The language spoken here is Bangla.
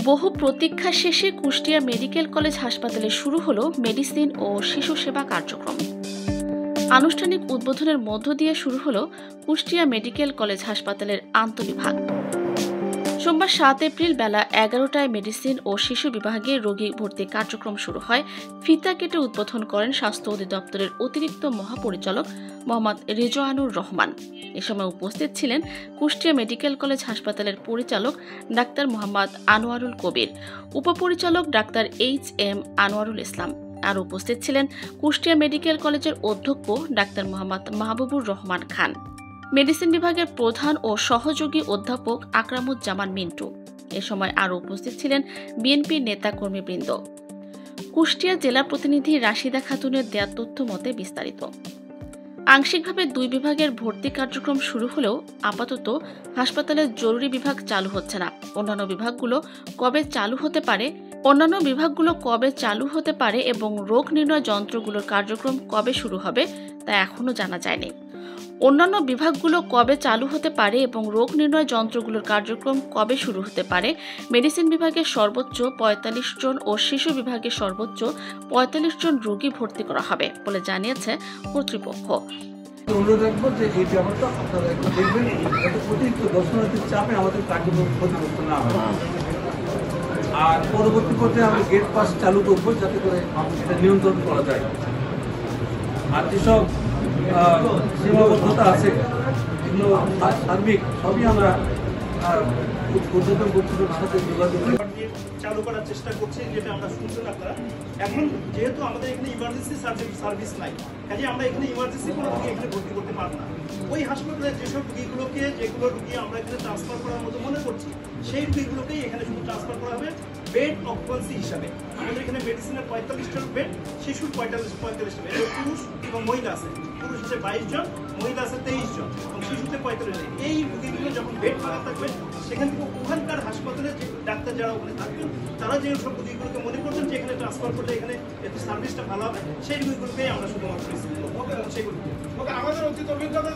বহু প্রতীক্ষা শেষে কুষ্টিয়া মেডিকেল কলেজ হাসপাতালে শুরু হলো মেডিসিন ও শিশু সেবা কার্যক্রম। আনুষ্ঠানিক উদ্বোধনের মধ্য দিয়ে শুরু হলো কুষ্টিয়া মেডিকেল কলেজ হাসপাতালের আন্তঃবিভাগ। সোমবার 7 এপ্রিল বেলা 11টায় মেডিসিন ও শিশু বিভাগে রোগী ভর্তি কার্যক্রম শুরু হয়। ফিতা কেটে উদ্বোধন করেন স্বাস্থ্য অধিদপ্তরের অতিরিক্ত মহাপরিচালক মোহাম্মদ রেজওয়ানুর রহমান। এ সময় উপস্থিত ছিলেন কুষ্টিয়া মেডিকেল কলেজ হাসপাতালের পরিচালক ডাক্তার মোহাম্মদ আনোয়ারুল কবির, উপপরিচালক ডাক্তার এইচ.এম. আনোয়ারুল ইসলাম। আর উপস্থিত ছিলেন কুষ্টিয়া মেডিকেল কলেজের অধ্যক্ষ ডাক্তার মোহাম্মদ মাহবুবুর রহমান খান, মেডিসিন বিভাগের প্রধান ও সহযোগী অধ্যাপক আকরামুজ্জামান মিন্টু। এ সময় আরও উপস্থিত ছিলেন বিএনপির নেতাকর্মীবৃন্দ। কুষ্টিয়া জেলা প্রতিনিধি রাশিদা খাতুনের দেয়া তথ্য মতে বিস্তারিত। আংশিকভাবে 2 বিভাগের ভর্তি কার্যক্রম শুরু হলেও আপাতত হাসপাতালের জরুরি বিভাগ চালু হচ্ছে না। অন্যান্য বিভাগগুলো কবে চালু হতে পারে এবং রোগ নির্ণয় যন্ত্রগুলোর কার্যক্রম কবে শুরু হবে তা এখনো জানা যায়নি। অন্যান্য বিভাগগুলো কবে চালু হতে পারে এবং রোগ নির্ণয় যন্ত্রগুলোর কার্যক্রম কবে শুরু হতে পারে, মেডিসিন বিভাগে সর্বোচ্চ 45 জন ও শিশু বিভাগে সর্বোচ্চ 45 জন রোগী ভর্তি করা হবে বলে জানিয়েছে কর্তৃপক্ষ। অনুরোধ রাখবো যে এই ব্যাপারটা আপনারা একটু দেখবেন, যাতে অতিরিক্ত দর্শনার্থীর চাপে আমাদের কার্যক্রম ক্ষতিগ্রস্ত না হয়। আর পরবর্তী পর্যায়ে আমরা গেট পাস চালু করবো যাতে করে এটা নিয়ন্ত্রণ করা যায়। আর যেসব সীমাবদ্ধতা আছে এগুলো সার্বিক সবই আমরা উদ্বোধন কর্তৃপক্ষের সাথে যোগাযোগ চালু করার চেষ্টা করছি, যেটা আমরা শুনছেন আপনারা। এখন যেহেতু আমাদের এখানে ইমার্জেন্সি সার্ভিস নাই, কাজে আমরা এখানে ইমার্জেন্সি কোনো রোগী এখানে ভর্তি করতে পারবো না। ওই হাসপাতালের যেসব যেগুলো রোগী আমরা এখানে ট্রান্সফার করার মতো মনে করছি, সেই রোগীগুলোকেই এখানে শুধু ট্রান্সফার করা হবে বেড অকুপেন্সি হিসাবে। আমাদের এখানে মেডিসিনের 45টা বেড, শিশুর 45টা বেড, পুরুষ এবং মহিলা আছে। পুরুষ হচ্ছে 22 জন, মহিলা আছে 23 জন এবং শিশুতে 45 জন। এই রোগীগুলো যখন বেড ফাঁকা থাকবে, সেখান থেকে ওখানকার হাসপাতালে যে ডাক্তার যারা ওখানে থাকবেন, তারা যে সব রোগীগুলোকে মনে করছেন যে এখানে ট্রান্সফার করলে এখানে একটু সার্ভিসটা ভালো হবে, সেই রোগীগুলোকেই আমরা শুধুমাত্র সেগুলো আমাদের অতীত অভিজ্ঞতা